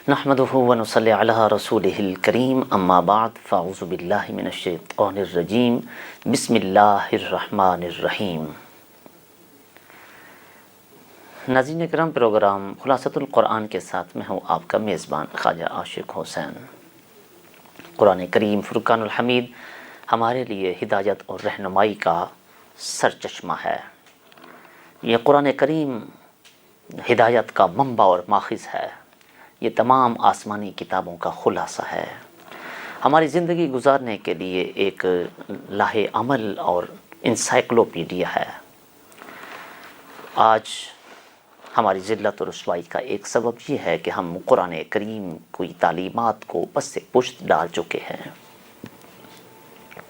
نحمده ونصلی علی رسولہ الکریم اما بعد فاعوذ باللہ من الشیطان الرجیم بسم اللہ الرحمن الرحیم۔ ناظرین کرام، پروگرام خلاصۃ القرآن کے ساتھ میں ہوں آپ کا میزبان خواجہ عاشق حسین۔ قرآن کریم فرقان الحمید ہمارے لیے ہدایت اور رہنمائی کا سرچشمہ ہے۔ یہ قرآن کریم ہدایت کا منبع اور ماخذ ہے۔ یہ تمام آسمانی کتابوں کا خلاصہ ہے۔ ہماری زندگی گزارنے کے لیے ایک لاہ عمل اور انسائکلوپیڈیا ہے۔ آج ہماری ذلت و رسوائی کا ایک سبب یہ ہے کہ ہم قرآن کریم کی تعلیمات کو پس پشت ڈال چکے ہیں۔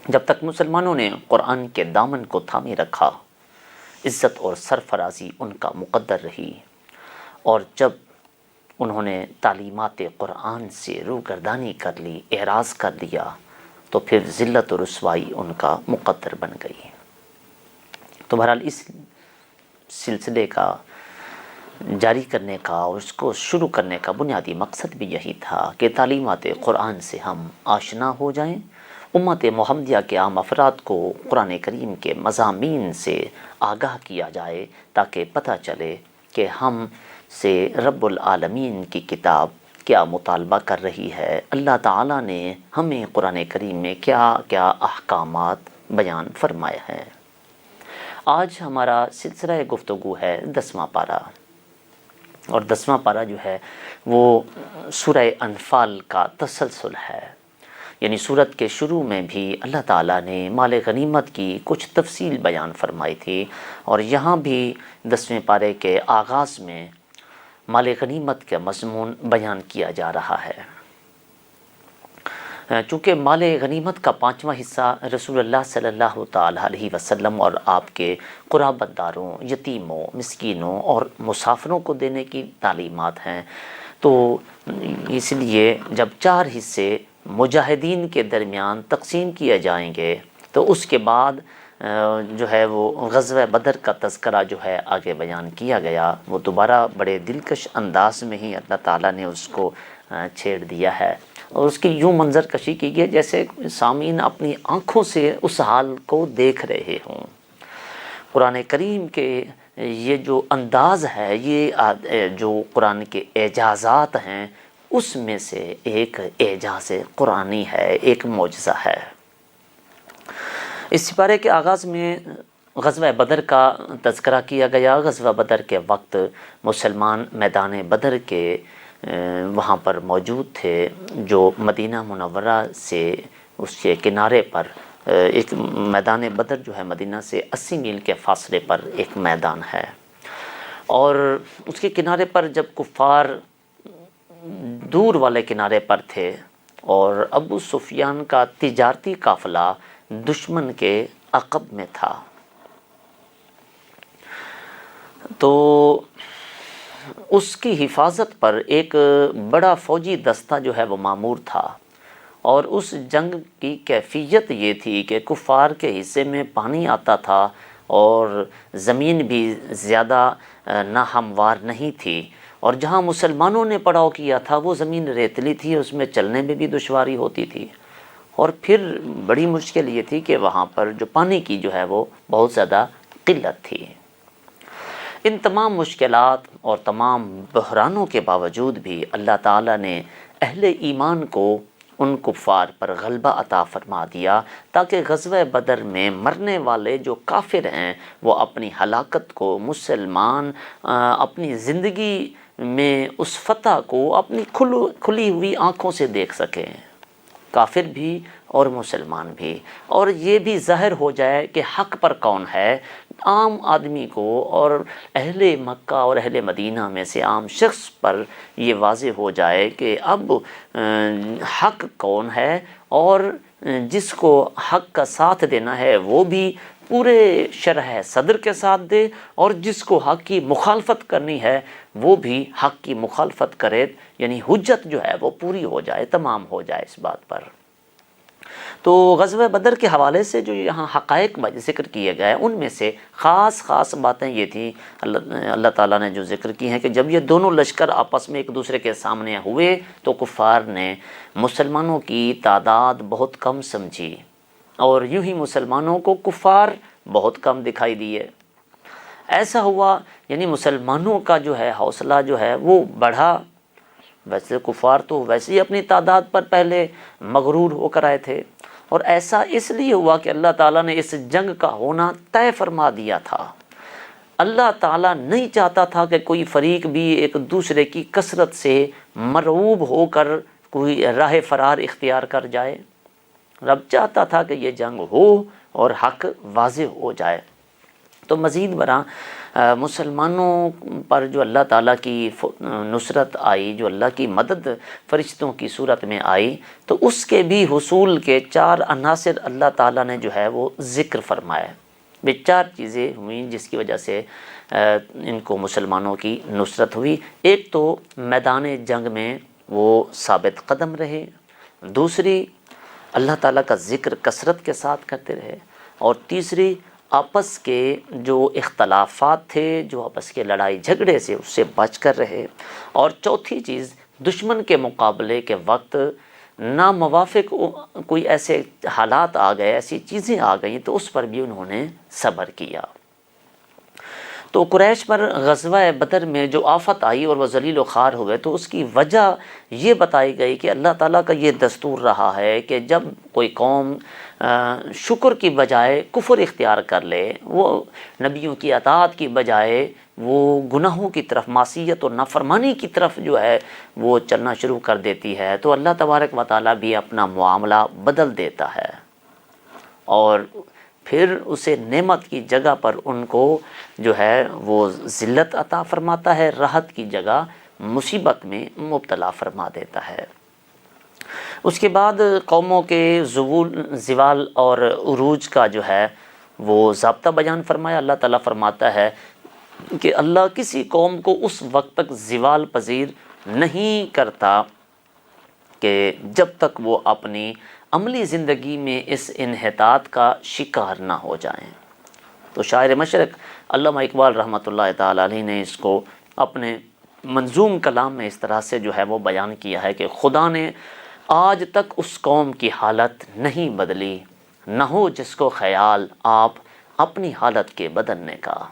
جب تک مسلمانوں نے قرآن کے دامن کو تھامے رکھا، عزت اور سرفرازی ان کا مقدر رہی، اور جب انہوں نے تعلیمات قرآن سے روگردانی کر لی، اعراض کر دیا، تو پھر ذلت و رسوائی ان کا مقدر بن گئی۔ تو بہرحال اس سلسلے کا جاری کرنے کا اور اس کو شروع کرنے کا بنیادی مقصد بھی یہی تھا کہ تعلیمات قرآن سے ہم آشنا ہو جائیں، امت محمدیہ کے عام افراد کو قرآن کریم کے مضامین سے آگاہ کیا جائے، تاکہ پتہ چلے کہ ہم سے رب العالمین کی کتاب کیا مطالبہ کر رہی ہے، اللہ تعالیٰ نے ہمیں قرآن کریم میں کیا کیا احکامات بیان فرمائے ہیں۔ آج ہمارا سلسلہ گفتگو ہے 10واں پارہ، اور 10واں پارہ جو ہے وہ سورہ انفال کا تسلسل ہے۔ یعنی سورت کے شروع میں بھی اللہ تعالیٰ نے مال غنیمت کی کچھ تفصیل بیان فرمائی تھی، اور یہاں بھی 10ویں پارے کے آغاز میں مال غنیمت کا مضمون بیان کیا جا رہا ہے۔ چونکہ مال غنیمت کا 5واں حصہ رسول اللہ صلی اللہ تعالیٰ علیہ وسلم اور آپ کے قرابت داروں، یتیموں، مسکینوں اور مسافروں کو دینے کی تعلیمات ہیں، تو اس لیے جب 4 حصے مجاہدین کے درمیان تقسیم کیے جائیں گے، تو اس کے بعد جو ہے وہ غزوہ بدر کا تذکرہ جو ہے آگے بیان کیا گیا، وہ دوبارہ بڑے دلکش انداز میں ہی اللہ تعالیٰ نے اس کو چھیڑ دیا ہے، اور اس کی یوں منظر کشی کی گئی جیسے سامعین اپنی آنکھوں سے اس حال کو دیکھ رہے ہوں۔ قرآن کریم کے یہ جو انداز ہے، یہ جو قرآن کے اعجازات ہیں، اس میں سے ایک اعجاز قرآنی ہے، ایک معجزہ ہے۔ اس سپارے کے آغاز میں غزوہ بدر کا تذکرہ کیا گیا۔ غزوہ بدر کے وقت مسلمان میدان بدر کے وہاں پر موجود تھے، جو مدینہ منورہ سے اس کے کنارے پر ایک میدان بدر جو ہے مدینہ سے 80 میل کے فاصلے پر ایک میدان ہے، اور اس کے کنارے پر جب کفار دور والے کنارے پر تھے، اور ابو سفیان کا تجارتی قافلہ دشمن کے عقب میں تھا، تو اس کی حفاظت پر ایک بڑا فوجی دستہ جو ہے وہ مامور تھا، اور اس جنگ کی کیفیت یہ تھی کہ کفار کے حصے میں پانی آتا تھا، اور زمین بھی زیادہ ناہموار نہیں تھی، اور جہاں مسلمانوں نے پڑاؤ کیا تھا وہ زمین ریتلی تھی، اس میں چلنے میں بھی دشواری ہوتی تھی، اور پھر بڑی مشکل یہ تھی کہ وہاں پر جو پانی کی جو ہے وہ بہت زیادہ قلت تھی۔ ان تمام مشکلات اور تمام بحرانوں کے باوجود بھی اللہ تعالیٰ نے اہل ایمان کو ان کفار پر غلبہ عطا فرما دیا، تاکہ غزوہ بدر میں مرنے والے جو کافر ہیں وہ اپنی ہلاکت کو، مسلمان اپنی زندگی میں اس فتح کو اپنی کھلی ہوئی آنکھوں سے دیکھ سکیں، کافر بھی اور مسلمان بھی، اور یہ بھی ظاہر ہو جائے کہ حق پر کون ہے۔ عام آدمی کو اور اہل مکہ اور اہل مدینہ میں سے عام شخص پر یہ واضح ہو جائے کہ اب حق کون ہے، اور جس کو حق کا ساتھ دینا ہے وہ بھی پورے شرح صدر کے ساتھ دے، اور جس کو حق کی مخالفت کرنی ہے وہ بھی حق کی مخالفت کرے، یعنی حجت جو ہے وہ پوری ہو جائے، تمام ہو جائے اس بات پر۔ تو غزوہ بدر کے حوالے سے جو یہاں حقائق ذکر کیے گئے ان میں سے خاص باتیں یہ تھیں اللہ تعالیٰ نے جو ذکر کی ہیں کہ جب یہ دونوں لشکر آپس میں ایک دوسرے کے سامنے ہوئے تو کفار نے مسلمانوں کی تعداد بہت کم سمجھی اور یوں ہی مسلمانوں کو کفار بہت کم دکھائی دیے۔ ایسا ہوا یعنی مسلمانوں کا جو ہے حوصلہ جو ہے وہ بڑھا۔ ویسے کفار تو ویسے ہی اپنی تعداد پر پہلے مغرور ہو کر آئے تھے، اور ایسا اس لیے ہوا کہ اللہ تعالیٰ نے اس جنگ کا ہونا طے فرما دیا تھا۔ اللہ تعالیٰ نہیں چاہتا تھا کہ کوئی فریق بھی ایک دوسرے کی کثرت سے مرعوب ہو کر کوئی راہ فرار اختیار کر جائے۔ رب چاہتا تھا کہ یہ جنگ ہو اور حق واضح ہو جائے۔ تو مزید برآں مسلمانوں پر جو اللہ تعالیٰ کی نصرت آئی، جو اللہ کی مدد فرشتوں کی صورت میں آئی، تو اس کے بھی حصول کے 4 عناصر اللہ تعالیٰ نے جو ہے وہ ذکر فرمائے۔ یہ 4 چیزیں ہوئیں جس کی وجہ سے ان کو مسلمانوں کی نصرت ہوئی۔ ایک تو میدان جنگ میں وہ ثابت قدم رہے، دوسری اللہ تعالیٰ کا ذکر کثرت کے ساتھ کرتے رہے، اور تیسری آپس کے جو اختلافات تھے، جو آپس کے لڑائی جھگڑے سے اس سے بچ کر رہے، اور چوتھی چیز دشمن کے مقابلے کے وقت ناموافق کوئی ایسے حالات آ گئے، ایسی چیزیں آ گئیں تو اس پر بھی انہوں نے صبر کیا۔ تو قریش پر غزوہ بدر میں جو آفت آئی اور وہ ذلیل و خوار ہوئے تو اس کی وجہ یہ بتائی گئی کہ اللہ تعالیٰ کا یہ دستور رہا ہے کہ جب کوئی قوم شکر کی بجائے کفر اختیار کر لے، وہ نبیوں کی اطاعت کی بجائے وہ گناہوں کی طرف، معصیت اور نافرمانی کی طرف جو ہے وہ چلنا شروع کر دیتی ہے، تو اللہ تبارک و تعالیٰ بھی اپنا معاملہ بدل دیتا ہے اور پھر اسے نعمت کی جگہ پر ان کو جو ہے وہ ذلت عطا فرماتا ہے، راحت کی جگہ مصیبت میں مبتلا فرما دیتا ہے۔ اس کے بعد قوموں کے زوال اور عروج کا جو ہے وہ ضابطہ بیان فرمایا۔ اللہ تعالیٰ فرماتا ہے کہ اللہ کسی قوم کو اس وقت تک زوال پذیر نہیں کرتا کہ جب تک وہ اپنی عملی زندگی میں اس انحطاط کا شکار نہ ہو جائیں۔ تو شاعر مشرق علامہ اقبال رحمۃ اللہ تعالیٰ علیہ نے اس کو اپنے منظوم کلام میں اس طرح سے جو ہے وہ بیان کیا ہے کہ خدا نے آج تک اس قوم کی حالت نہیں بدلی، نہ ہو جس کو خیال آپ اپنی حالت کے بدلنے کا۔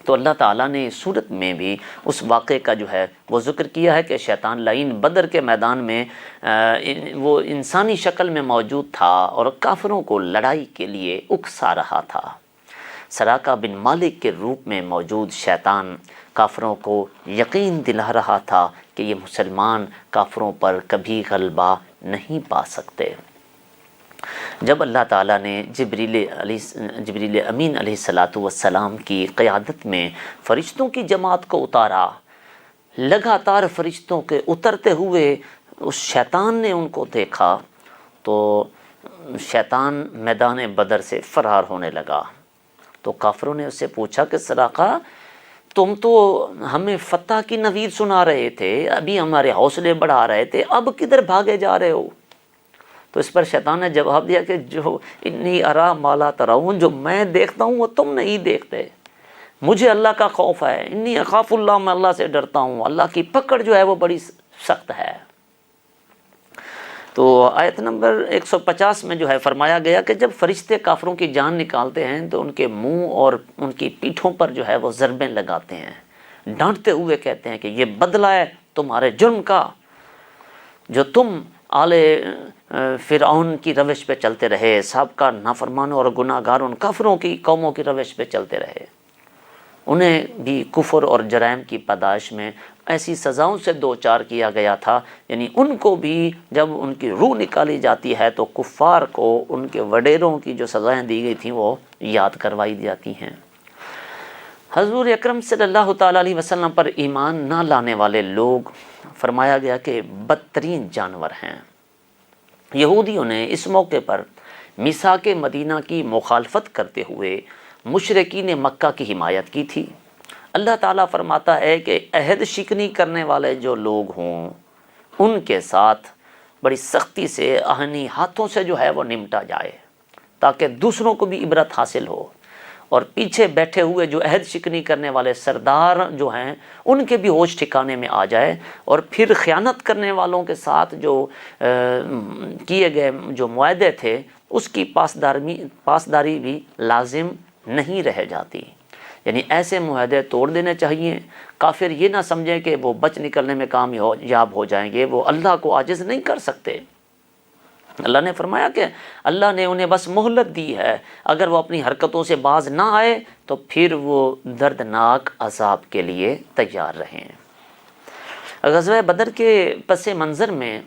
تو اللہ تعالیٰ نے اس صورت میں بھی اس واقعے کا جو ہے وہ ذکر کیا ہے کہ شیطان لعین بدر کے میدان میں وہ انسانی شکل میں موجود تھا اور کافروں کو لڑائی کے لیے اکسا رہا تھا۔ سراقہ بن مالک کے روپ میں موجود شیطان کافروں کو یقین دلا رہا تھا کہ یہ مسلمان کافروں پر کبھی غلبہ نہیں پا سکتے۔ جب اللہ تعالیٰ نے جبریل امین علیہ السلام کی قیادت میں فرشتوں کی جماعت کو اتارا، لگاتار فرشتوں کے اترتے ہوئے اس شیطان نے ان کو دیکھا تو شیطان میدان بدر سے فرار ہونے لگا۔ تو کافروں نے اس سے پوچھا کہ سراقہ، تم تو ہمیں فتح کی نوید سنا رہے تھے، ابھی ہمارے حوصلے بڑھا رہے تھے، اب کدھر بھاگے جا رہے ہو؟ تو اس پر شیطان نے جواب دیا کہ جو انی ارا ما لا ترون، جو میں دیکھتا ہوں وہ تم نہیں دیکھتے، مجھے اللہ کا خوف ہے، انی اخاف اللہ، میں اللہ سے ڈرتا ہوں، اللہ کی پکڑ جو ہے وہ بڑی سخت ہے۔ تو آیت نمبر 150 میں جو ہے فرمایا گیا کہ جب فرشتے کافروں کی جان نکالتے ہیں تو ان کے منہ اور ان کی پیٹھوں پر جو ہے وہ ضربیں لگاتے ہیں، ڈانٹتے ہوئے کہتے ہیں کہ یہ بدلہ ہے تمہارے جرم کا، جو تم آل فرعون کی روش پہ چلتے رہے، سابقہ نافرمانوں اور گناہ گار ان کافروں کی قوموں کی روش پہ چلتے رہے۔ انہیں بھی کفر اور جرائم کی پاداش میں ایسی سزاؤں سے دوچار کیا گیا تھا، یعنی ان کو بھی جب ان کی روح نکالی جاتی ہے تو کفار کو ان کے وڈیروں کی جو سزائیں دی گئی تھیں وہ یاد کروائی جاتی ہیں۔ حضور اکرم صلی اللہ تعالیٰ علیہ وسلم پر ایمان نہ لانے والے لوگ فرمایا گیا کہ بدترین جانور ہیں۔ یہودیوں نے اس موقع پر میثاق مدینہ کی مخالفت کرتے ہوئے مشرکین مکہ کی حمایت کی تھی۔ اللہ تعالیٰ فرماتا ہے کہ عہد شکنی کرنے والے جو لوگ ہوں ان کے ساتھ بڑی سختی سے آہنی ہاتھوں سے جو ہے وہ نمٹا جائے، تاکہ دوسروں کو بھی عبرت حاصل ہو، اور پیچھے بیٹھے ہوئے جو عہد شکنی کرنے والے سردار جو ہیں ان کے بھی ہوش ٹھکانے میں آ جائے، اور پھر خیانت کرنے والوں کے ساتھ جو کیے گئے جو معاہدے تھے اس کی پاسداری بھی لازم نہیں رہ جاتی۔ یعنی ایسے معاہدے توڑ دینے چاہیے۔ کافر یہ نہ سمجھیں کہ وہ بچ نکلنے میں کامیاب ہو جائیں گے، وہ اللہ کو عاجز نہیں کر سکتے۔ اللہ نے فرمایا کہ اللہ نے انہیں بس مہلت دی ہے، اگر وہ اپنی حرکتوں سے باز نہ آئے تو پھر وہ دردناک عذاب کے لیے تیار رہیں۔ غزوہ بدر کے پس منظر میں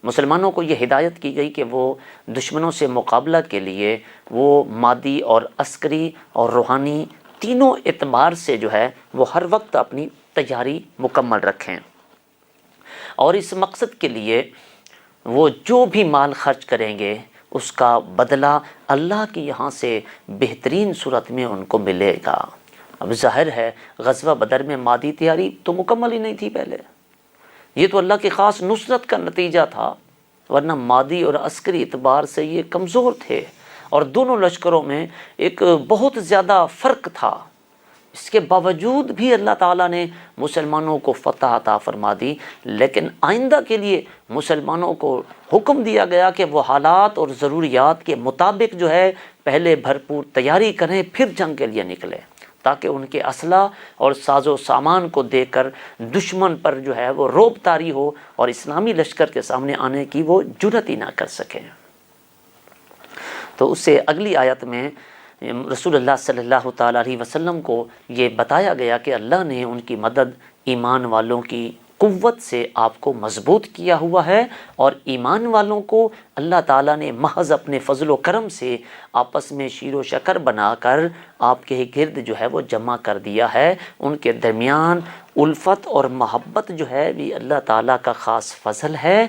مسلمانوں کو یہ ہدایت کی گئی کہ وہ دشمنوں سے مقابلہ کے لیے وہ مادی اور عسکری اور روحانی تینوں اعتبار سے جو ہے وہ ہر وقت اپنی تیاری مکمل رکھیں، اور اس مقصد کے لیے وہ جو بھی مال خرچ کریں گے اس کا بدلہ اللہ کے یہاں سے بہترین صورت میں ان کو ملے گا۔ اب ظاہر ہے غزوہ بدر میں مادی تیاری تو مکمل ہی نہیں تھی پہلے، یہ تو اللہ کی خاص نصرت کا نتیجہ تھا، ورنہ مادی اور عسکری اعتبار سے یہ کمزور تھے، اور دونوں لشکروں میں ایک بہت زیادہ فرق تھا۔ اس کے باوجود بھی اللہ تعالیٰ نے مسلمانوں کو فتح عطا فرما دی، لیکن آئندہ کے لیے مسلمانوں کو حکم دیا گیا کہ وہ حالات اور ضروریات کے مطابق جو ہے پہلے بھرپور تیاری کریں، پھر جنگ کے لیے نکلیں، تاکہ ان کے اسلحہ اور ساز و سامان کو دیکھ کر دشمن پر جو ہے وہ رعب طاری ہو اور اسلامی لشکر کے سامنے آنے کی وہ جرأت ہی نہ کر سکیں۔ تو اس سے اگلی آیت میں رسول اللہ صلی اللہ تعالیٰ علیہ وسلم کو یہ بتایا گیا کہ اللہ نے ان کی مدد ایمان والوں کی قوت سے آپ کو مضبوط کیا ہوا ہے، اور ایمان والوں کو اللہ تعالیٰ نے محض اپنے فضل و کرم سے آپس میں شیر و شکر بنا کر آپ کے گرد جو ہے وہ جمع کر دیا ہے۔ ان کے درمیان الفت اور محبت جو ہے بھی اللہ تعالیٰ کا خاص فضل ہے۔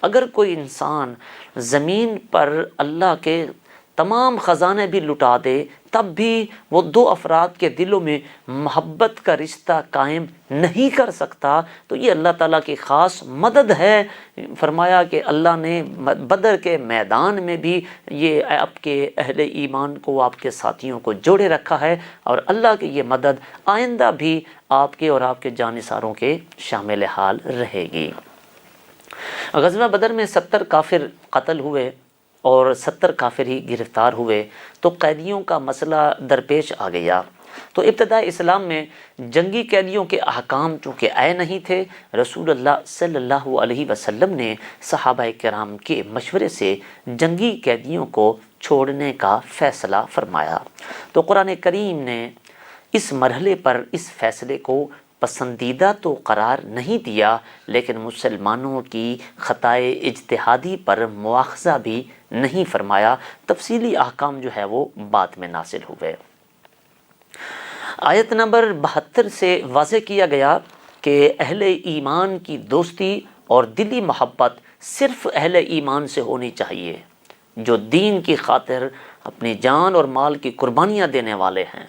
اگر کوئی انسان زمین پر اللہ کے تمام خزانے بھی لٹا دے تب بھی وہ دو افراد کے دلوں میں محبت کا رشتہ قائم نہیں کر سکتا، تو یہ اللہ تعالیٰ کی خاص مدد ہے۔ فرمایا کہ اللہ نے بدر کے میدان میں بھی یہ آپ کے اہل ایمان کو، آپ کے ساتھیوں کو جوڑے رکھا ہے، اور اللہ کی یہ مدد آئندہ بھی آپ کے اور آپ کے جانثاروں کے شامل حال رہے گی۔ غزوہ بدر میں 70 کافر قتل ہوئے اور 70 کافر ہی گرفتار ہوئے، تو قیدیوں کا مسئلہ درپیش آ گیا۔ تو ابتداء اسلام میں جنگی قیدیوں کے احکام چونکہ عین نہیں تھے، رسول اللہ صلی اللہ علیہ وسلم نے صحابہ کرام کے مشورے سے جنگی قیدیوں کو چھوڑنے کا فیصلہ فرمایا۔ تو قرآن کریم نے اس مرحلے پر اس فیصلے کو پسندیدہ تو قرار نہیں دیا، لیکن مسلمانوں کی خطائے اجتہادی پر مواخذہ بھی نہیں فرمایا۔ تفصیلی احکام جو ہے وہ بعد میں نازل ہوئے۔ آیت نمبر 72 سے واضح کیا گیا کہ اہل ایمان کی دوستی اور دلی محبت صرف اہل ایمان سے ہونی چاہیے، جو دین کی خاطر اپنی جان اور مال کی قربانیاں دینے والے ہیں۔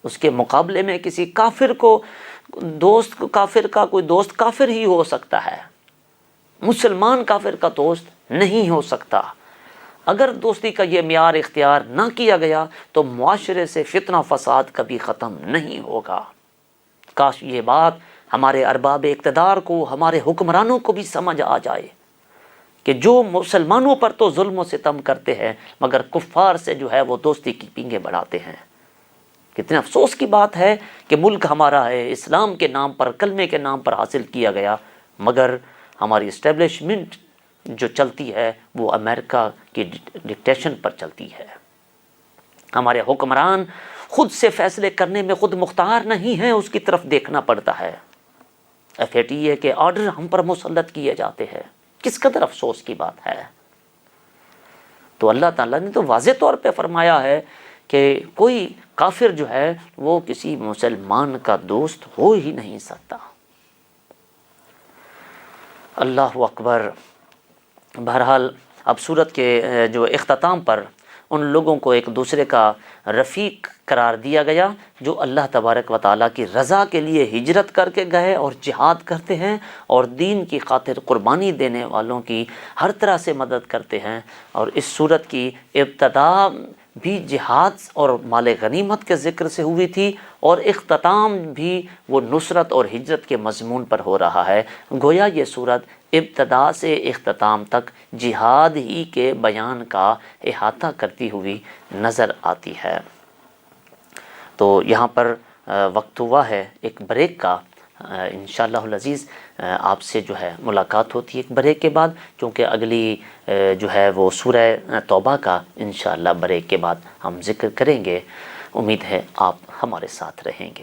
اس کے مقابلے میں کسی کافر کو کافر کا کوئی دوست کافر ہی ہو سکتا ہے، مسلمان کافر کا دوست نہیں ہو سکتا۔ اگر دوستی کا یہ معیار اختیار نہ کیا گیا تو معاشرے سے فتنہ فساد کبھی ختم نہیں ہوگا۔ کاش یہ بات ہمارے ارباب اقتدار کو، ہمارے حکمرانوں کو بھی سمجھ آ جائے کہ جو مسلمانوں پر تو ظلم و ستم کرتے ہیں مگر کفار سے جو ہے وہ دوستی کی پینگیں بڑھاتے ہیں۔ کتنے افسوس کی بات ہے کہ ملک ہمارا ہے، اسلام کے نام پر، کلمے کے نام پر حاصل کیا گیا، مگر ہماری اسٹیبلشمنٹ جو چلتی ہے وہ امریکہ کی ڈکٹیشن پر چلتی ہے۔ ہمارے حکمران خود سے فیصلے کرنے میں خود مختار نہیں ہیں، اس کی طرف دیکھنا پڑتا ہے۔ FATA کے آرڈر ہم پر مسلط کیے جاتے ہیں، کس قدر افسوس کی بات ہے۔ تو اللہ تعالیٰ نے تو واضح طور پہ فرمایا ہے کہ کوئی کافر جو ہے وہ کسی مسلمان کا دوست ہو ہی نہیں سکتا۔ اللہ اکبر۔ بہرحال اب سورت کے جو اختتام پر ان لوگوں کو ایک دوسرے کا رفیق قرار دیا گیا جو اللہ تبارک و تعالیٰ کی رضا کے لیے ہجرت کر کے گئے اور جہاد کرتے ہیں اور دین کی خاطر قربانی دینے والوں کی ہر طرح سے مدد کرتے ہیں۔ اور اس صورت کی ابتدا بھی جہاد اور مال غنیمت کے ذکر سے ہوئی تھی اور اختتام بھی وہ نصرت اور ہجرت کے مضمون پر ہو رہا ہے۔ گویا یہ صورت ابتدا سے اختتام تک جہاد ہی کے بیان کا احاطہ کرتی ہوئی نظر آتی ہے۔ تو یہاں پر وقت ہوا ہے ایک بریک کا، انشاءاللہ العزیز آپ سے جو ہے ملاقات ہوتی ہے ایک بریک کے بعد، چونکہ اگلی جو ہے وہ سورہ توبہ کا انشاءاللہ بریک کے بعد ہم ذکر کریں گے۔ امید ہے آپ ہمارے ساتھ رہیں گے۔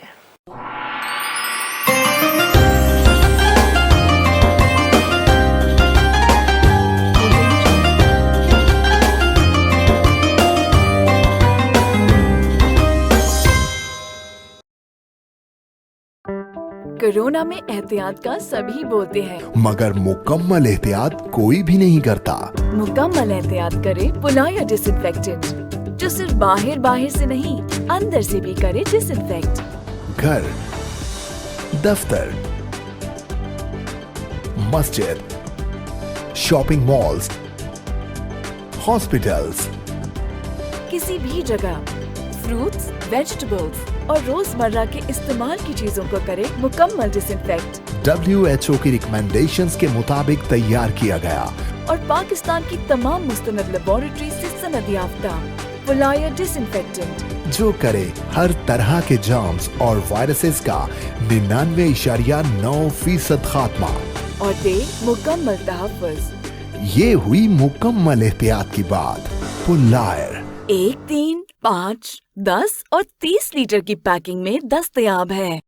کورونا میں احتیاط کا سبھی بولتے ہیں، مگر مکمل احتیاط کوئی بھی نہیں کرتا۔ مکمل احتیاط کرے پلایا ڈس انفیکٹنٹ، جو صرف باہر سے نہیں اندر سے بھی کرے ڈس انفیکٹ۔ گھر، دفتر، مسجد، شاپنگ مالز، ہاسپٹلز، کسی بھی جگہ فروٹس، ویجیٹیبلز اور روزمرہ کے استعمال کی چیزوں کو کرے مکمل ڈس انفیکٹ۔ WHO کی ریکمینڈیشنز کے مطابق تیار کیا گیا اور پاکستان کی تمام مستند لیبارٹری سے سند یافتہ پلایا ڈس انفیکٹنٹ، جو کرے ہر طرح کے جرمز اور وائرسز کا 99.9% خاتمہ اور دے مکمل تحفظ۔ یہ ہوئی مکمل احتیاط کی بات۔ پلائر 1، 3، 5، 10 اور 30 لیٹر کی پیکنگ میں دستیاب ہے۔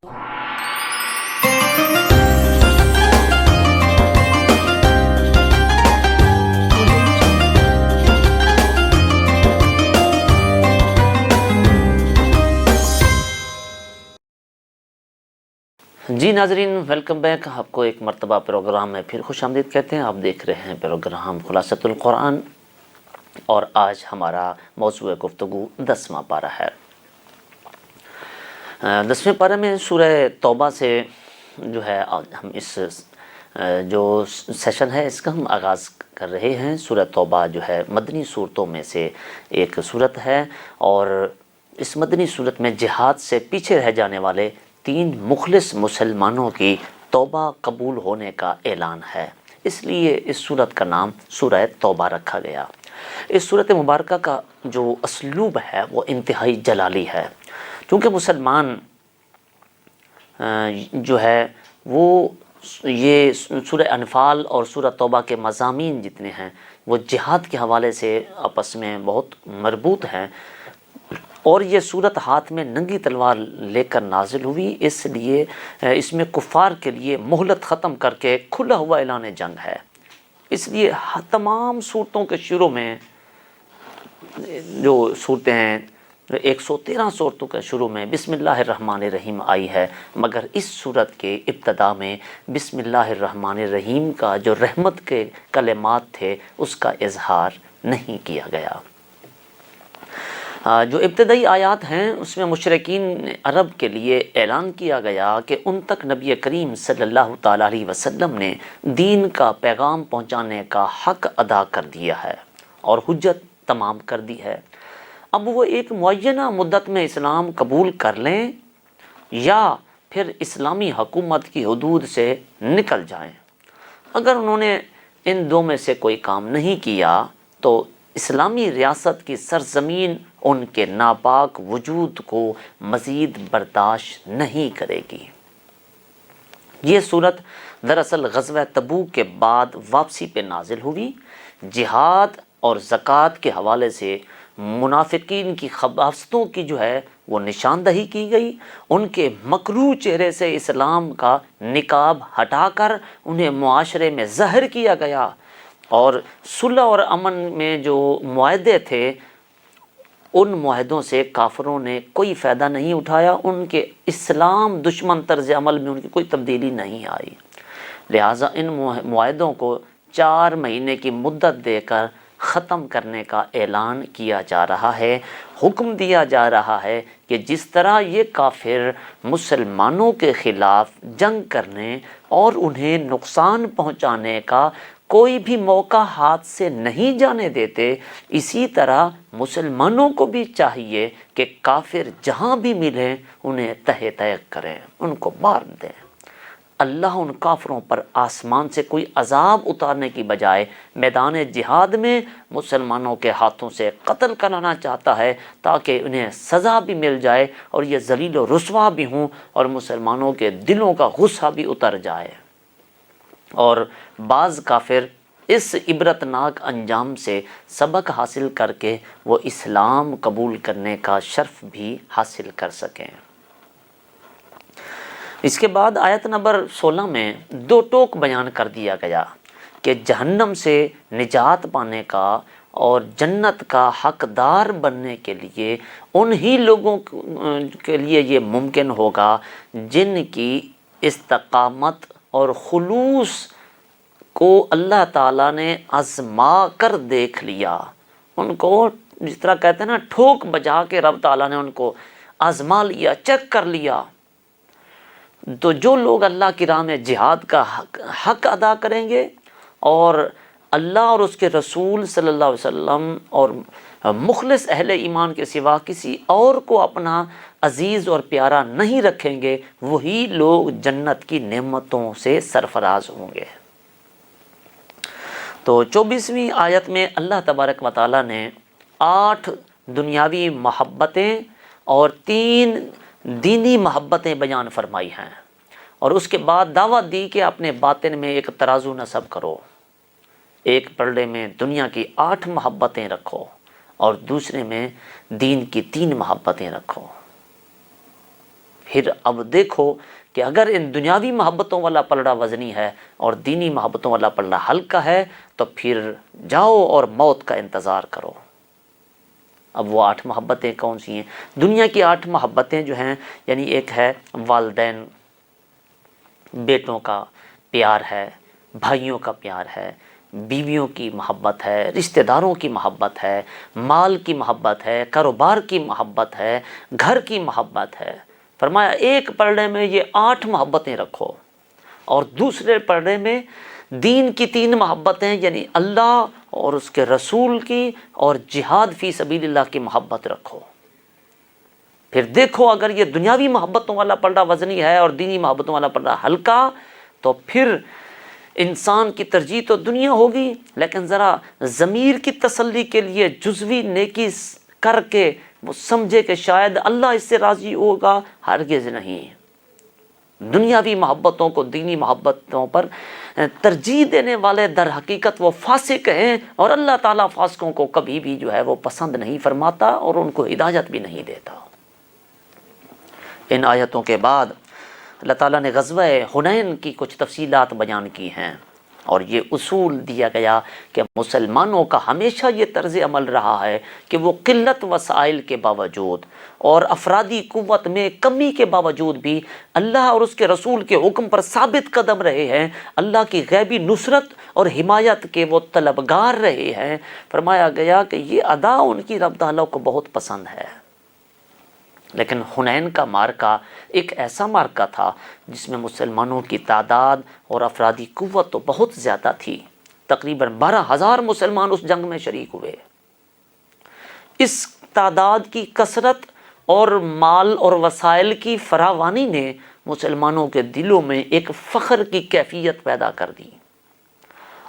جی ناظرین، ویلکم بیک۔ آپ کو ایک مرتبہ پروگرام میں پھر خوش آمدید کہتے ہیں۔ آپ دیکھ رہے ہیں پروگرام خلاصۃ القرآن، اور آج ہمارا موضوع گفتگو 10واں پارہ ہے۔ 10ویں پارے میں سورہ توبہ سے جو ہے ہم اس جو سیشن ہے اس کا ہم آغاز کر رہے ہیں۔ سورہ توبہ جو ہے مدنی صورتوں میں سے ایک صورت ہے، اور اس مدنی صورت میں جہاد سے پیچھے رہ جانے والے 3 مخلص مسلمانوں کی توبہ قبول ہونے کا اعلان ہے، اس لیے اس صورت کا نام سورہ توبہ رکھا گیا۔ اس صورت مبارکہ کا جو اسلوب ہے وہ انتہائی جلالی ہے، کیونکہ مسلمان جو ہے وہ یہ سورہ انفال اور سورہ توبہ کے مضامین جتنے ہیں وہ جہاد کے حوالے سے آپس میں بہت مربوط ہیں، اور یہ صورت ہاتھ میں ننگی تلوار لے کر نازل ہوئی، اس لیے اس میں کفار کے لیے مہلت ختم کر کے کھلا ہوا اعلان جنگ ہے۔ اس لیے تمام صورتوں کے شروع میں جو صورتیں ہیں 113 صورتوں کے شروع میں بسم اللہ الرحمن الرحیم آئی ہے، مگر اس صورت کے ابتدا میں بسم اللہ الرحمن الرحیم کا جو رحمت کے کلمات تھے اس کا اظہار نہیں کیا گیا۔ جو ابتدائی آیات ہیں اس میں مشرکین عرب کے لیے اعلان کیا گیا کہ ان تک نبی کریم صلی اللہ تعالیٰ علیہ وسلم نے دین کا پیغام پہنچانے کا حق ادا کر دیا ہے اور حجت تمام کر دی ہے۔ اب وہ ایک معینہ مدت میں اسلام قبول کر لیں یا پھر اسلامی حکومت کی حدود سے نکل جائیں۔ اگر انہوں نے ان دو میں سے کوئی کام نہیں کیا تو اسلامی ریاست کی سرزمین ان کے ناپاک وجود کو مزید برداشت نہیں کرے گی۔ یہ صورت دراصل غزوہ تبوک کے بعد واپسی پہ نازل ہوئی۔ جہاد اور زکوٰۃ کے حوالے سے منافقین کی خباثتوں کی جو ہے وہ نشاندہی کی گئی، ان کے مکروہ چہرے سے اسلام کا نقاب ہٹا کر انہیں معاشرے میں ظاہر کیا گیا، اور صلح اور امن میں جو معاہدے تھے ان معاہدوں سے کافروں نے کوئی فائدہ نہیں اٹھایا، ان کے اسلام دشمن طرز عمل میں ان کی کوئی تبدیلی نہیں آئی، لہٰذا ان معاہدوں کو 4 مہینے کی مدت دے کر ختم کرنے کا اعلان کیا جا رہا ہے، حکم دیا جا رہا ہے کہ جس طرح یہ کافر مسلمانوں کے خلاف جنگ کرنے اور انہیں نقصان پہنچانے کا کوئی بھی موقع ہاتھ سے نہیں جانے دیتے، اسی طرح مسلمانوں کو بھی چاہیے کہ کافر جہاں بھی ملیں انہیں تہہ تہہ کریں، ان کو مار دیں۔ اللہ ان کافروں پر آسمان سے کوئی عذاب اتارنے کی بجائے میدان جہاد میں مسلمانوں کے ہاتھوں سے قتل کرانا چاہتا ہے، تاکہ انہیں سزا بھی مل جائے اور یہ ذلیل و رسوا بھی ہوں اور مسلمانوں کے دلوں کا غصہ بھی اتر جائے۔ اور بعض کافر اس عبرتناک انجام سے سبق حاصل کر کے وہ اسلام قبول کرنے کا شرف بھی حاصل کر سکیں۔ اس کے بعد آیت نمبر 16 میں دو ٹوک بیان کر دیا گیا کہ جہنم سے نجات پانے کا اور جنت کا حقدار بننے کے لیے انہی لوگوں کے لیے یہ ممکن ہوگا جن کی استقامت اور خلوص کو اللہ تعالیٰ نے آزما کر دیکھ لیا۔ ان کو جس طرح کہتے ہیں نا، ٹھوک بجا کے رب تعالیٰ نے ان کو آزما لیا، چیک کر لیا۔ تو جو لوگ اللہ کی راہ میں جہاد کا حق ادا کریں گے اور اللہ اور اس کے رسول صلی اللہ علیہ وسلم اور مخلص اہل ایمان کے سوا کسی اور کو اپنا عزیز اور پیارا نہیں رکھیں گے، وہی لوگ جنت کی نعمتوں سے سرفراز ہوں گے۔ تو 24ویں آیت میں اللہ تبارک و تعالیٰ نے 8 دنیاوی محبتیں اور 3 دینی محبتیں بیان فرمائی ہیں، اور اس کے بعد دعوت دی کہ اپنے باطن میں ایک ترازو نصب کرو، ایک پلڑے میں دنیا کی 8 محبتیں رکھو اور دوسرے میں دین کی 3 محبتیں رکھو۔ پھر اب دیکھو کہ اگر ان دنیاوی محبتوں والا پلڑا وزنی ہے اور دینی محبتوں والا پلڑا ہلکا ہے تو پھر جاؤ اور موت کا انتظار کرو۔ اب وہ 8 محبتیں کون سی ہیں؟ دنیا کی 8 محبتیں جو ہیں، یعنی ایک ہے والدین، بیٹوں کا پیار ہے، بھائیوں کا پیار ہے، بیویوں کی محبت ہے، رشتہ داروں کی محبت ہے، مال کی محبت ہے، کاروبار کی محبت ہے، گھر کی محبت ہے۔ فرمایا ایک پلڑے میں یہ 8 محبتیں رکھو اور دوسرے پلڑے میں دین کی 3 محبتیں، یعنی اللہ اور اس کے رسول کی اور جہاد فی سبیل اللہ کی محبت رکھو۔ پھر دیکھو اگر یہ دنیاوی محبتوں والا پلڑا وزنی ہے اور دینی محبتوں والا پلڑا ہلکا، تو پھر انسان کی ترجیح تو دنیا ہوگی، لیکن ذرا ضمیر کی تسلی کے لیے جزوی نیکی کر کے وہ سمجھے کہ شاید اللہ اس سے راضی ہوگا، ہرگز نہیں۔ دنیاوی محبتوں کو دینی محبتوں پر ترجیح دینے والے در حقیقت وہ فاسق ہیں، اور اللہ تعالیٰ فاسقوں کو کبھی بھی جو ہے وہ پسند نہیں فرماتا اور ان کو ہدایت بھی نہیں دیتا۔ ان آیتوں کے بعد اللہ تعالیٰ نے غزوہ حنین کی کچھ تفصیلات بیان کی ہیں، اور یہ اصول دیا گیا کہ مسلمانوں کا ہمیشہ یہ طرز عمل رہا ہے کہ وہ قلت وسائل کے باوجود اور افرادی قوت میں کمی کے باوجود بھی اللہ اور اس کے رسول کے حکم پر ثابت قدم رہے ہیں، اللہ کی غیبی نصرت اور حمایت کے وہ طلبگار رہے ہیں۔ فرمایا گیا کہ یہ ادا ان کی رب تعالیٰ کو بہت پسند ہے۔ لیکن حنین کا مارکہ ایک ایسا مارکہ تھا جس میں مسلمانوں کی تعداد اور افرادی قوت تو بہت زیادہ تھی، تقریباً 12,000 مسلمان اس جنگ میں شریک ہوئے۔ اس تعداد کی کثرت اور مال اور وسائل کی فراوانی نے مسلمانوں کے دلوں میں ایک فخر کی کیفیت پیدا کر دی،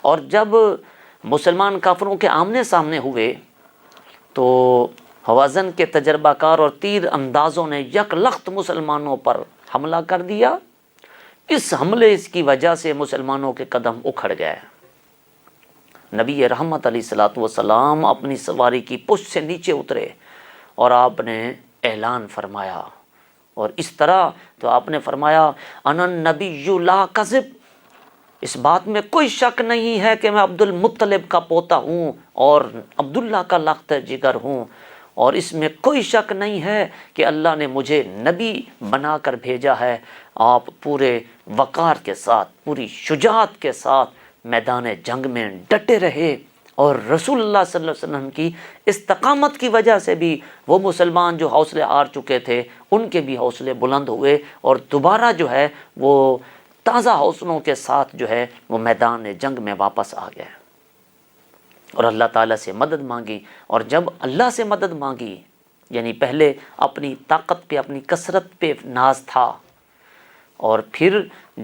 اور جب مسلمان کافروں کے آمنے سامنے ہوئے تو حوازن کے تجربہ کار اور تیر اندازوں نے یک لخت مسلمانوں پر حملہ کر دیا۔ اس حملے کی وجہ سے مسلمانوں کے قدم اکھڑ گئے۔ نبی رحمت علیہ الصلوۃ والسلام اپنی سواری کی پشت سے نیچے اترے اور آپ نے اعلان فرمایا، اور اس طرح تو آپ نے فرمایا انا النبی لا کذب، اس بات میں کوئی شک نہیں ہے کہ میں عبد المطلب کا پوتا ہوں اور عبداللہ کا لخت جگر ہوں، اور اس میں کوئی شک نہیں ہے کہ اللہ نے مجھے نبی بنا کر بھیجا ہے۔ آپ پورے وقار کے ساتھ، پوری شجاعت کے ساتھ میدان جنگ میں ڈٹے رہے اور رسول اللہ صلی اللہ علیہ وسلم کی استقامت کی وجہ سے بھی وہ مسلمان جو حوصلے ہار چکے تھے ان کے بھی حوصلے بلند ہوئے اور دوبارہ جو ہے وہ تازہ حوصلوں کے ساتھ جو ہے وہ میدان جنگ میں واپس آ گئے اور اللہ تعالیٰ سے مدد مانگی. اور جب اللہ سے مدد مانگی یعنی پہلے اپنی طاقت پہ اپنی کثرت پہ ناز تھا اور پھر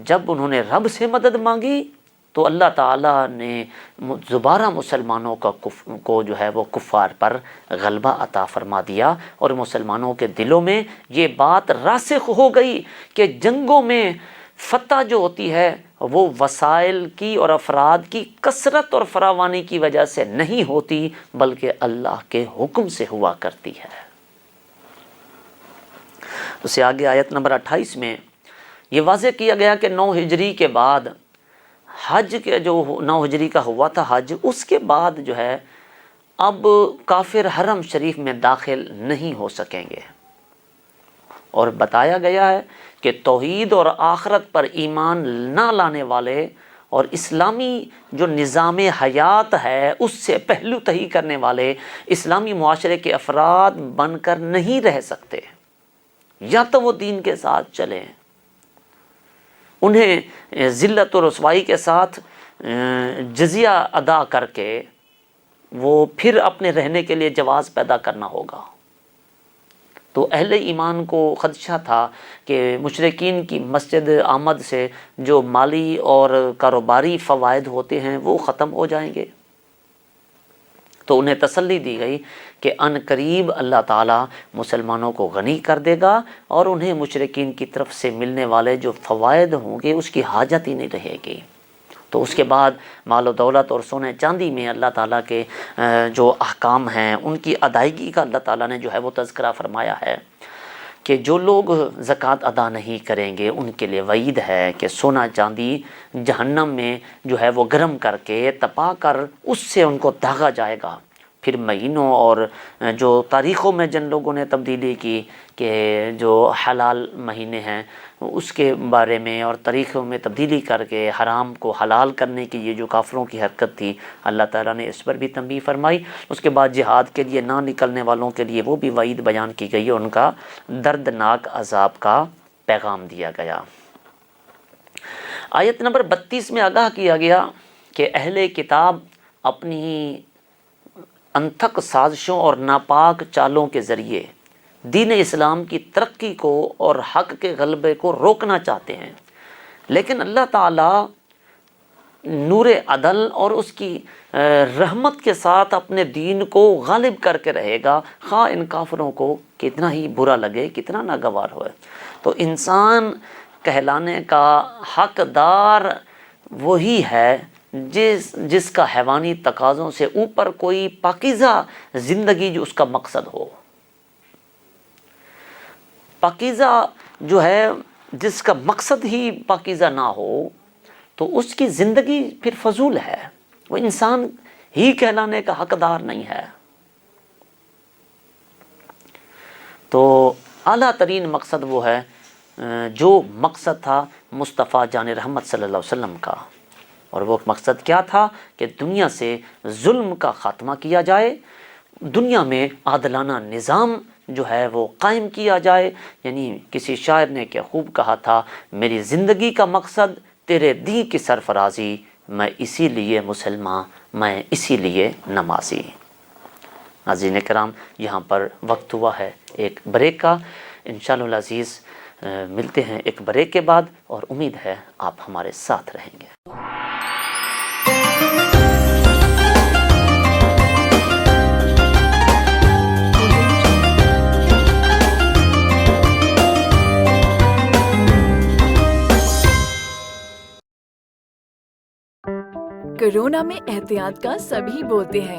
جب انہوں نے رب سے مدد مانگی تو اللہ تعالیٰ نے دوبارہ مسلمانوں کو جو ہے وہ کفار پر غلبہ عطا فرما دیا اور مسلمانوں کے دلوں میں یہ بات راسخ ہو گئی کہ جنگوں میں فتح جو ہوتی ہے وہ وسائل کی اور افراد کی کثرت اور فراوانی کی وجہ سے نہیں ہوتی بلکہ اللہ کے حکم سے ہوا کرتی ہے. اس سے آگے آیت نمبر 28 میں یہ واضح کیا گیا کہ 9 ہجری کے بعد حج کے جو 9 ہجری کا ہوا تھا حج، اس کے بعد جو ہے اب کافر حرم شریف میں داخل نہیں ہو سکیں گے. اور بتایا گیا ہے کہ توحید اور آخرت پر ایمان نہ لانے والے اور اسلامی جو نظام حیات ہے اس سے پہلو تہی کرنے والے اسلامی معاشرے کے افراد بن کر نہیں رہ سکتے. یا تو وہ دین کے ساتھ چلیں، انہیں ذلت و رسوائی کے ساتھ جزیہ ادا کر کے وہ پھر اپنے رہنے کے لیے جواز پیدا کرنا ہوگا. تو اہل ایمان کو خدشہ تھا کہ مشرکین کی مسجد آمد سے جو مالی اور کاروباری فوائد ہوتے ہیں وہ ختم ہو جائیں گے. تو انہیں تسلی دی گئی کہ ان قریب اللہ تعالیٰ مسلمانوں کو غنی کر دے گا اور انہیں مشرکین کی طرف سے ملنے والے جو فوائد ہوں گے اس کی حاجت ہی نہیں رہے گی. تو اس کے بعد مال و دولت اور سونے چاندی میں اللہ تعالیٰ کے جو احکام ہیں ان کی ادائیگی کا اللہ تعالیٰ نے جو ہے وہ تذکرہ فرمایا ہے کہ جو لوگ زکوٰۃ ادا نہیں کریں گے ان کے لیے وعید ہے کہ سونا چاندی جہنم میں جو ہے وہ گرم کر کے تپا کر اس سے ان کو داغا جائے گا. پھر مہینوں اور جو تاریخوں میں جن لوگوں نے تبدیلی کی کہ جو حلال مہینے ہیں اس کے بارے میں اور تاریخوں میں تبدیلی کر کے حرام کو حلال کرنے کی یہ جو کافروں کی حرکت تھی اللہ تعالیٰ نے اس پر بھی تنبیہ فرمائی. اس کے بعد جہاد کے لیے نہ نکلنے والوں کے لیے وہ بھی وعید بیان کی گئی اور ان کا دردناک عذاب کا پیغام دیا گیا. آیت نمبر 32 میں آگاہ کیا گیا کہ اہل کتاب اپنی انتھک سازشوں اور ناپاک چالوں کے ذریعے دین اسلام کی ترقی کو اور حق کے غلبے کو روکنا چاہتے ہیں، لیکن اللہ تعالیٰ نور عدل اور اس کی رحمت کے ساتھ اپنے دین کو غالب کر کے رہے گا، خواہ ان کافروں کو کتنا ہی برا لگے، کتنا ناگوار ہوئے. تو انسان کہلانے کا حقدار وہی ہے جس کا حیوانی تقاضوں سے اوپر کوئی پاکیزہ زندگی جو اس کا مقصد ہو. پاکیزہ جو ہے جس کا مقصد ہی پاکیزہ نہ ہو تو اس کی زندگی پھر فضول ہے، وہ انسان ہی کہلانے کا حقدار نہیں ہے. تو اعلیٰ ترین مقصد وہ ہے جو مقصد تھا مصطفیٰ جان رحمت صلی اللہ علیہ وسلم کا، اور وہ مقصد کیا تھا کہ دنیا سے ظلم کا خاتمہ کیا جائے، دنیا میں عادلانہ نظام جو ہے وہ قائم کیا جائے. یعنی کسی شاعر نے کیا خوب کہا تھا، میری زندگی کا مقصد تیرے دین کی سرفرازی، میں اسی لیے مسلمان، میں اسی لیے نمازی. ناظرین کرام یہاں پر وقت ہوا ہے ایک بریک کا. انشاءاللہ العزیز ملتے ہیں ایک بریک کے بعد اور امید ہے آپ ہمارے ساتھ رہیں گے. کورونا میں احتیاط کا سبھی بولتے ہیں،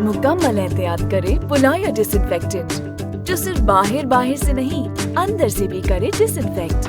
مکمل احتیاط کرے پولایا ڈس انفیکٹنٹ، جو صرف باہر سے نہیں اندر سے بھی کرے ڈس انفیکٹ.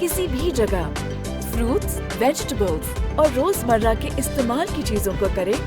کسی بھی جگہ فروٹس، ویجیٹیبلز اور روزمرہ کے استعمال کی چیزوں کو کرے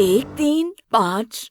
1, 3, 5,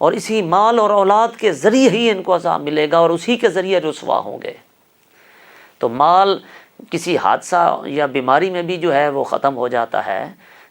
اور اسی مال اور اولاد کے ذریعے ہی ان کو عذاب ملے گا اور اسی کے ذریعے رسوا ہوں گے۔ تو مال کسی حادثہ یا بیماری میں بھی جو ہے وہ ختم ہو جاتا ہے،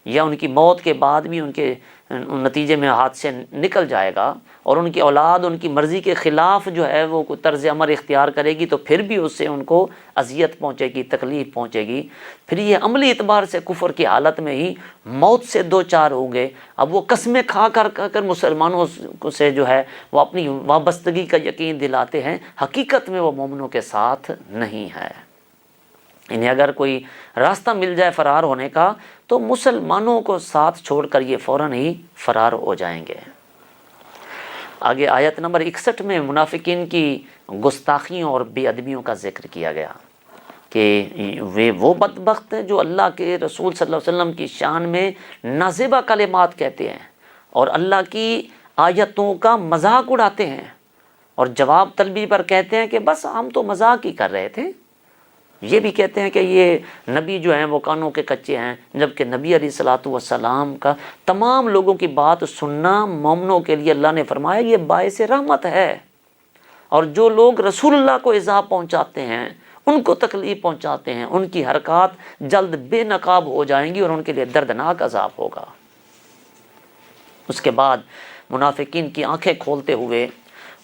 یا ان کی موت کے بعد بھی ان کے نتیجے میں ہاتھ سے نکل جائے گا، اور ان کی اولاد ان کی مرضی کے خلاف جو ہے وہ کوئی طرز عمل اختیار کرے گی تو پھر بھی اس سے ان کو اذیت پہنچے گی، تکلیف پہنچے گی، پھر یہ عملی اعتبار سے کفر کی حالت میں ہی موت سے دو چار ہوں گے۔ اب وہ قسمیں کھا کر مسلمانوں سے جو ہے وہ اپنی وابستگی کا یقین دلاتے ہیں، حقیقت میں وہ مومنوں کے ساتھ نہیں ہے۔ انہیں اگر کوئی راستہ مل جائے فرار ہونے کا تو مسلمانوں کو ساتھ چھوڑ کر یہ فوراً ہی فرار ہو جائیں گے۔ آگے آیت نمبر 61 میں منافقین کی گستاخیوں اور بے ادبیوں کا ذکر کیا گیا کہ وہ بدبخت ہیں جو اللہ کے رسول صلی اللہ علیہ وسلم کی شان میں نازیبہ کلمات کہتے ہیں اور اللہ کی آیتوں کا مذاق اڑاتے ہیں، اور جواب طلبی پر کہتے ہیں کہ بس ہم تو مذاق ہی کر رہے تھے۔ یہ بھی کہتے ہیں کہ یہ نبی جو ہیں وہ کانوں کے کچے ہیں، جبکہ نبی علیہ الصلوۃ والسلام کا تمام لوگوں کی بات سننا مومنوں کے لیے اللہ نے فرمایا یہ باعث رحمت ہے، اور جو لوگ رسول اللہ کو ایذا پہنچاتے ہیں، ان کو تکلیف پہنچاتے ہیں، ان کی حرکات جلد بے نقاب ہو جائیں گی اور ان کے لیے دردناک عذاب ہوگا۔ اس کے بعد منافقین کی آنکھیں کھولتے ہوئے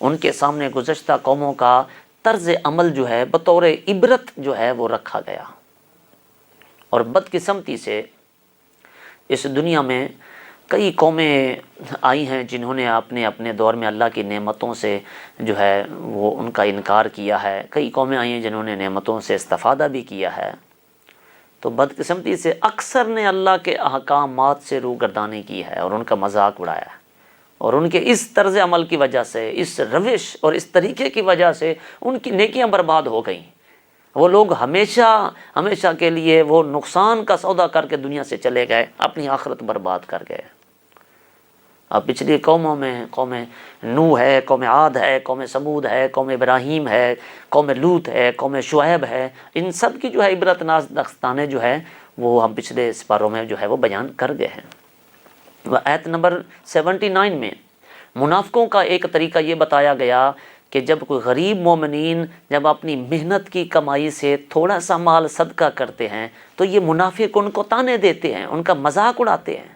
ان کے سامنے گزشتہ قوموں کا طرز عمل جو ہے بطور عبرت جو ہے وہ رکھا گیا، اور بدقسمتی سے اس دنیا میں کئی قومیں آئی ہیں جنہوں نے اپنے دور میں اللہ کی نعمتوں سے جو ہے وہ ان کا انکار کیا ہے، کئی قومیں آئی ہیں جنہوں نے نعمتوں سے استفادہ بھی کیا ہے۔ تو بدقسمتی سے اکثر نے اللہ کے احکامات سے روگردانی کی ہے اور ان کا مذاق اڑایا ہے، اور ان کے اس طرز عمل کی وجہ سے، اس روش اور اس طریقے کی وجہ سے ان کی نیکیاں برباد ہو گئیں۔ وہ لوگ ہمیشہ کے لیے وہ نقصان کا سودا کر کے دنیا سے چلے گئے، اپنی آخرت برباد کر گئے۔ اب پچھلی قوموں میں قوم نوح ہے، قوم عاد ہے، قوم سمود ہے، قوم ابراہیم ہے، قوم لوط ہے، قوم شعیب ہے، ان سب کی جو ہے عبرت ناز داستانیں جو ہے وہ ہم پچھلے سپاروں میں جو ہے وہ بیان کر گئے ہیں۔ آیت نمبر 79 میں منافقوں کا ایک طریقہ یہ بتایا گیا کہ جب کوئی غریب مومنین جب اپنی محنت کی کمائی سے تھوڑا سا مال صدقہ کرتے ہیں تو یہ منافق ان کو طعنے دیتے ہیں، ان کا مذاق اڑاتے ہیں۔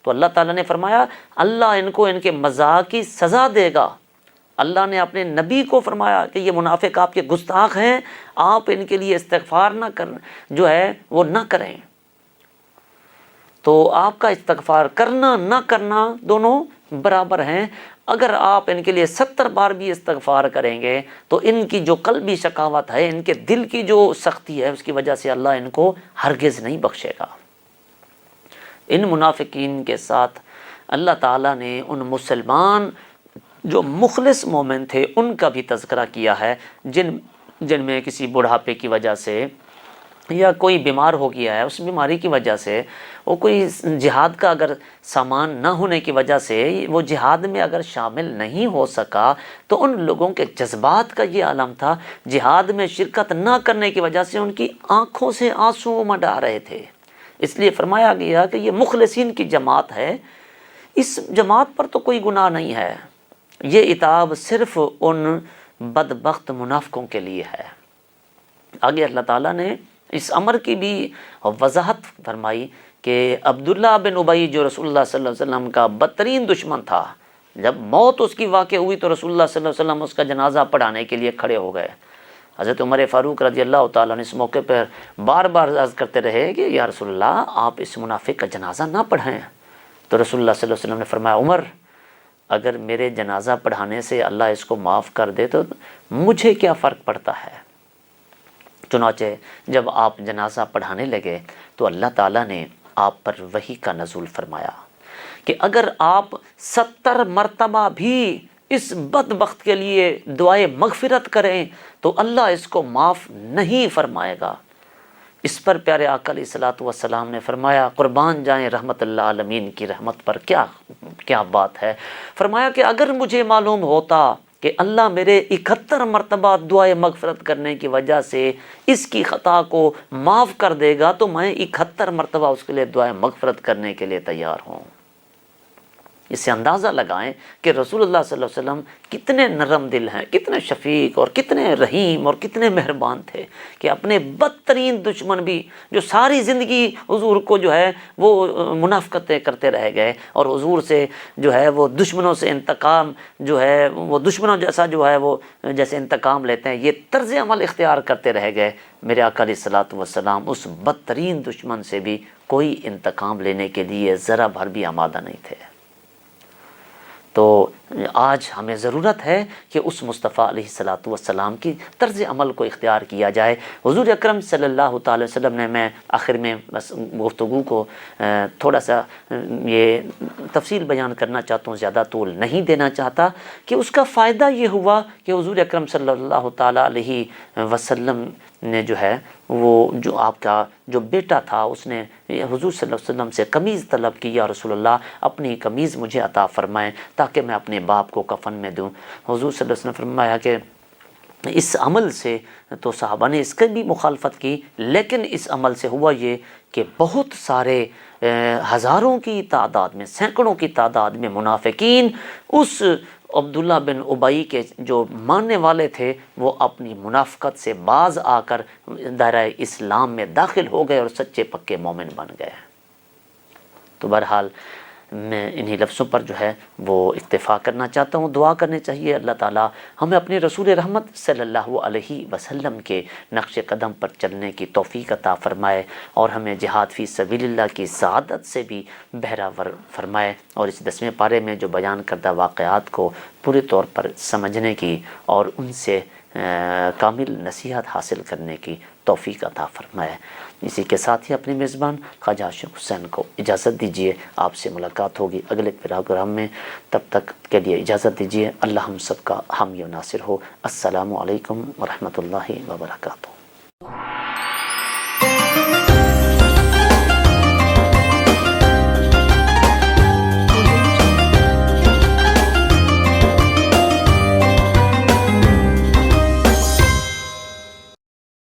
تو اللہ تعالیٰ نے فرمایا اللہ ان کو ان کے مذاق کی سزا دے گا۔ اللہ نے اپنے نبی کو فرمایا کہ یہ منافق آپ کے گستاخ ہیں، آپ ان کے لیے استغفار نہ کریں۔ تو آپ کا استغفار کرنا نہ کرنا دونوں برابر ہیں۔ اگر آپ ان کے لیے 70 بار بھی استغفار کریں گے تو ان کی جو قلبی شقاوت ہے، ان کے دل کی جو سختی ہے، اس کی وجہ سے اللہ ان کو ہرگز نہیں بخشے گا۔ ان منافقین کے ساتھ اللہ تعالیٰ نے ان مسلمان جو مخلص مومن تھے ان کا بھی تذکرہ کیا ہے، جن میں کسی بڑھاپے کی وجہ سے یا کوئی بیمار ہو گیا ہے، اس بیماری کی وجہ سے وہ کوئی جہاد کا اگر سامان نہ ہونے کی وجہ سے وہ جہاد میں اگر شامل نہیں ہو سکا تو ان لوگوں کے جذبات کا یہ عالم تھا، جہاد میں شرکت نہ کرنے کی وجہ سے ان کی آنکھوں سے آنسو امڈ آ رہے تھے۔ اس لیے فرمایا گیا کہ یہ مخلصین کی جماعت ہے، اس جماعت پر تو کوئی گناہ نہیں ہے، یہ عتاب صرف ان بدبخت منافقوں کے لیے ہے۔ آگے اللہ تعالیٰ نے اس امر کی بھی وضاحت فرمائی کہ عبداللہ بن ابی جو رسول اللہ صلی اللہ علیہ وسلم کا بدترین دشمن تھا، جب موت اس کی واقع ہوئی تو رسول اللہ صلی اللہ علیہ وسلم اس کا جنازہ پڑھانے کے لیے کھڑے ہو گئے۔ حضرت عمر فاروق رضی اللہ تعالیٰ نے اس موقع پر بار بار عرض کرتے رہے کہ یا رسول اللہ آپ اس منافق کا جنازہ نہ پڑھائیں، تو رسول اللہ صلی اللہ علیہ وسلم نے فرمایا عمر اگر میرے جنازہ پڑھانے سے اللہ اس کو معاف کر دے تو مجھے کیا فرق پڑتا ہے۔ چنانچہ جب آپ جنازہ پڑھانے لگے تو اللہ تعالیٰ نے آپ پر وحی کا نزول فرمایا کہ اگر آپ 70 مرتبہ بھی اس بدبخت کے لیے دعائے مغفرت کریں تو اللہ اس کو معاف نہیں فرمائے گا۔ اس پر پیارے آقا علیہ الصلوۃ والسلام نے فرمایا قربان جائیں رحمت اللہ عالمین کی رحمت پر، کیا بات ہے۔ فرمایا کہ اگر مجھے معلوم ہوتا کہ اللہ میرے 71 مرتبہ دعائے مغفرت کرنے کی وجہ سے اس کی خطا کو معاف کر دے گا تو میں 71 مرتبہ اس کے لیے دعائے مغفرت کرنے کے لیے تیار ہوں۔ اس سے اندازہ لگائیں کہ رسول اللہ صلی اللہ علیہ وسلم کتنے نرم دل ہیں، کتنے شفیق اور کتنے رحیم اور کتنے مہربان تھے کہ اپنے بدترین دشمن بھی جو ساری زندگی حضور کو جو ہے وہ منافقتیں کرتے رہ گئے اور حضور سے جو ہے وہ دشمنوں سے انتقام جو ہے وہ دشمنوں جیسا جو ہے وہ جیسے انتقام لیتے ہیں، یہ طرز عمل اختیار کرتے رہ گئے، میرے آقا علیہ الصلوۃ والسلام اس بدترین دشمن سے بھی کوئی انتقام لینے کے لیے ذرا بھر بھی آمادہ نہیں تھے۔ تو آج ہمیں ضرورت ہے کہ اس مصطفیٰ علیہ الصلوۃ والسلام کی طرز عمل کو اختیار کیا جائے۔ حضور اکرم صلی اللہ تعالی وسلم نے، میں آخر میں بس گفتگو کو تھوڑا سا یہ تفصیل بیان کرنا چاہتا ہوں، زیادہ طول نہیں دینا چاہتا، کہ اس کا فائدہ یہ ہوا کہ حضور اکرم صلی اللہ تعالی علیہ وسلم نے جو ہے وہ جو آپ کا جو بیٹا تھا اس نے حضور صلی اللہ علیہ وسلم سے قمیض طلب کی، یا رسول اللہ اپنی قمیض مجھے عطا فرمائیں تاکہ میں اپنے باپ کو کفن میں دوں۔ حضور صلی اللہ علیہ وسلم نے فرمایا کہ اس عمل سے تو صحابہ نے اس کی بھی مخالفت کی، لیکن اس عمل سے ہوا یہ کہ بہت سارے ہزاروں کی تعداد میں، سینکڑوں کی تعداد میں منافقین اس عبداللہ بن ابی کے جو ماننے والے تھے وہ اپنی منافقت سے باز آ کر دائرہ اسلام میں داخل ہو گئے اور سچے پکے مومن بن گئے۔ تو بہرحال میں انہی لفظوں پر جو ہے وہ اکتفا کرنا چاہتا ہوں۔ دعا کرنے چاہیے اللہ تعالیٰ ہمیں اپنے رسول رحمت صلی اللہ علیہ وسلم کے نقش قدم پر چلنے کی توفیق عطا فرمائے اور ہمیں جہاد فی سبیل اللہ کی سعادت سے بھی بہرہ فرمائے، اور اس 10ویں پارے میں جو بیان کردہ واقعات کو پورے طور پر سمجھنے کی اور ان سے کامل نصیحت حاصل کرنے کی توفیق عطا فرمائے۔ اسی کے ساتھ ہی اپنے میزبان خواجہ عاشق حسین کو اجازت دیجیے، آپ سے ملاقات ہوگی اگلے پروگرام میں، تب تک کے لیے اجازت دیجیے۔ اللہ ہم سب کا حامی و ناصر ہو۔ السلام علیکم ورحمۃ اللہ وبرکاتہ۔